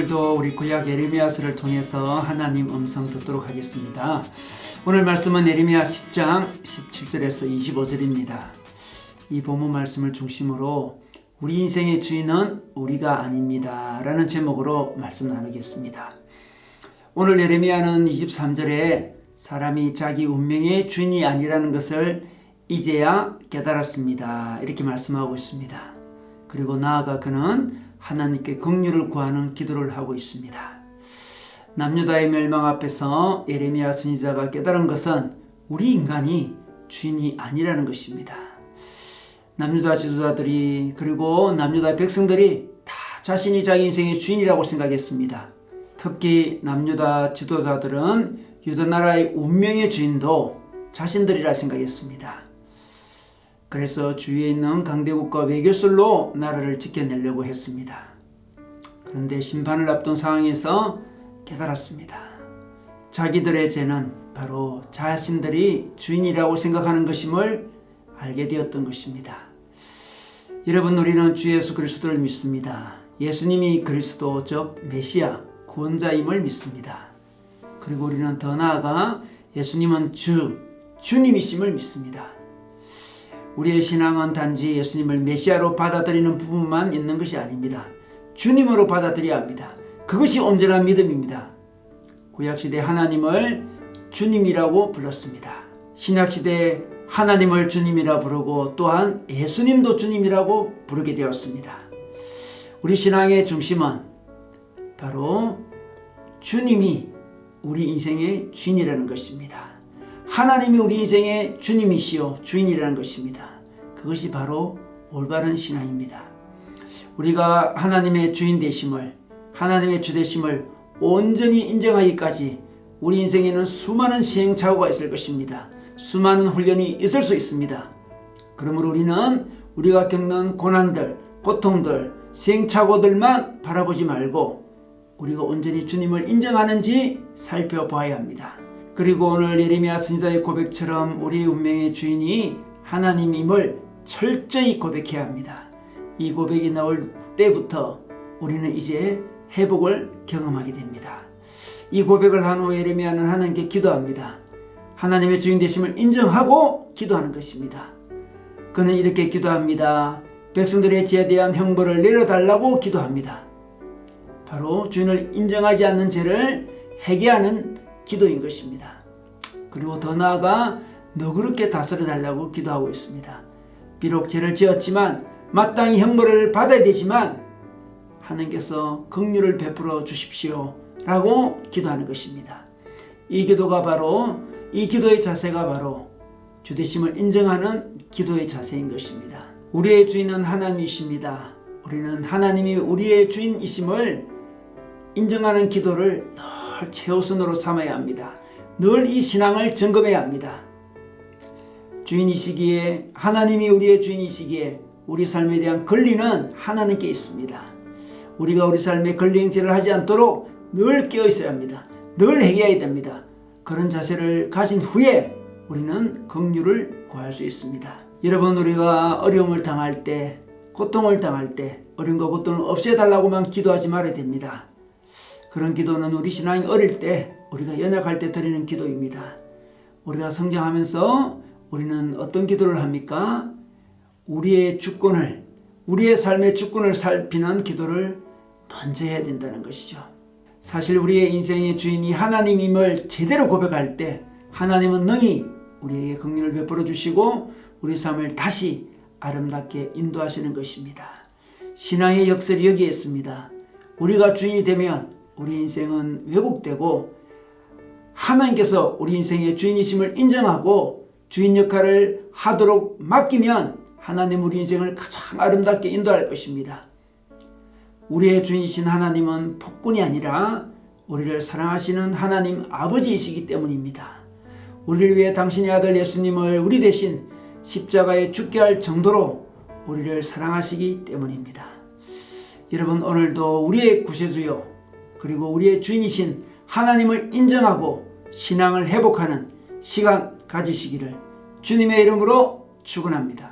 오늘도 우리 구약 예레미야서를 통해서 하나님 음성 듣도록 하겠습니다. 오늘 말씀은 예레미야 10장 17절에서 25절입니다. 이 본문 말씀을 중심으로 우리 인생의 주인은 우리가 아닙니다 라는 제목으로 말씀 나누겠습니다. 오늘 예레미야는 23절에 사람이 자기 운명의 주인이 아니라는 것을 이제야 깨달았습니다 이렇게 말씀하고 있습니다. 그리고 나아가 그는 하나님께 긍휼을 구하는 기도를 하고 있습니다. 남유다의 멸망 앞에서 예레미야 선지자가 깨달은 것은 우리 인간이 주인이 아니라는 것입니다. 남유다 지도자들이 그리고 남유다 백성들이 다 자신이 자기 인생의 주인이라고 생각했습니다. 특히 남유다 지도자들은 유다 나라의 운명의 주인도 자신들이라 생각했습니다. 그래서 주위에 있는 강대국과 외교술로 나라를 지켜내려고 했습니다. 그런데 심판을 앞둔 상황에서 깨달았습니다. 자기들의 죄는 바로 자신들이 주인이라고 생각하는 것임을 알게 되었던 것입니다. 여러분, 우리는 주 예수 그리스도를 믿습니다. 예수님이 그리스도 즉 메시아 구원자임을 믿습니다. 그리고 우리는 더 나아가 예수님은 주님이심을 믿습니다. 우리의 신앙은 단지 예수님을 메시아로 받아들이는 부분만 있는 것이 아닙니다. 주님으로 받아들여야 합니다. 그것이 온전한 믿음입니다. 구약시대 하나님을 주님이라고 불렀습니다. 신약시대 하나님을 주님이라 부르고 또한 예수님도 주님이라고 부르게 되었습니다. 우리 신앙의 중심은 바로 주님이 우리 인생의 주인이라는 것입니다. 하나님이 우리 인생의 주님이시요 주인이라는 것입니다. 그것이 바로 올바른 신앙입니다. 우리가 하나님의 주인 되심을, 하나님의 주 되심을 온전히 인정하기까지 우리 인생에는 수많은 시행착오가 있을 것입니다. 수많은 훈련이 있을 수 있습니다. 그러므로 우리는 우리가 겪는 고난들, 고통들, 시행착오들만 바라보지 말고 우리가 온전히 주님을 인정하는지 살펴봐야 합니다. 그리고 오늘 예레미야 선지자의 고백처럼 우리 운명의 주인이 하나님임을 철저히 고백해야 합니다. 이 고백이 나올 때부터 우리는 이제 회복을 경험하게 됩니다. 이 고백을 한 후 예레미야는 하나님께 기도합니다. 하나님의 주인 되심을 인정하고 기도하는 것입니다. 그는 이렇게 기도합니다. 백성들의 죄에 대한 형벌을 내려달라고 기도합니다. 바로 주인을 인정하지 않는 죄를 회개하는 기도인 것입니다. 그리고 더 나아가 너그럽게 다스려 달라고 기도하고 있습니다. 비록 죄를 지었지만 마땅히 형벌을 받아야 되지만 하나님께서 긍휼을 베풀어 주십시오 라고 기도하는 것입니다. 이 기도의 자세가 바로 주되심을 인정하는 기도의 자세인 것입니다. 우리의 주인은 하나님이십니다. 우리는 하나님이 우리의 주인이심을 인정하는 기도를 늘 최우선으로 삼아야 합니다. 늘 이 신앙을 점검해야 합니다. 주인이시기에, 하나님이 우리의 주인이시기에 우리 삶에 대한 권리는 하나님께 있습니다. 우리가 우리 삶에 권리 행세를 하지 않도록 늘 깨어 있어야 합니다. 늘 회개해야 됩니다. 그런 자세를 가진 후에 우리는 긍휼을 구할 수 있습니다. 여러분, 우리가 어려움을 당할 때, 고통을 당할 때 어려움과 고통을 없애달라고만 기도하지 말아야 됩니다. 그런 기도는 우리 신앙이 어릴 때, 우리가 연약할 때 드리는 기도입니다. 우리가 성장하면서 우리는 어떤 기도를 합니까? 우리의 주권을, 우리의 삶의 주권을 살피는 기도를 먼저 해야 된다는 것이죠. 사실 우리의 인생의 주인이 하나님임을 제대로 고백할 때 하나님은 능히 우리에게 긍휼을 베풀어 주시고 우리 삶을 다시 아름답게 인도하시는 것입니다. 신앙의 역설이 여기에 있습니다. 우리가 주인이 되면 우리 인생은 왜곡되고 하나님께서 우리 인생의 주인이심을 인정하고 주인 역할을 하도록 맡기면 하나님 우리 인생을 가장 아름답게 인도할 것입니다. 우리의 주인이신 하나님은 폭군이 아니라 우리를 사랑하시는 하나님 아버지이시기 때문입니다. 우리를 위해 당신의 아들 예수님을 우리 대신 십자가에 죽게 할 정도로 우리를 사랑하시기 때문입니다. 여러분, 오늘도 우리의 구세주요 그리고 우리의 주인이신 하나님을 인정하고 신앙을 회복하는 시간 가지시기를 주님의 이름으로 축원합니다.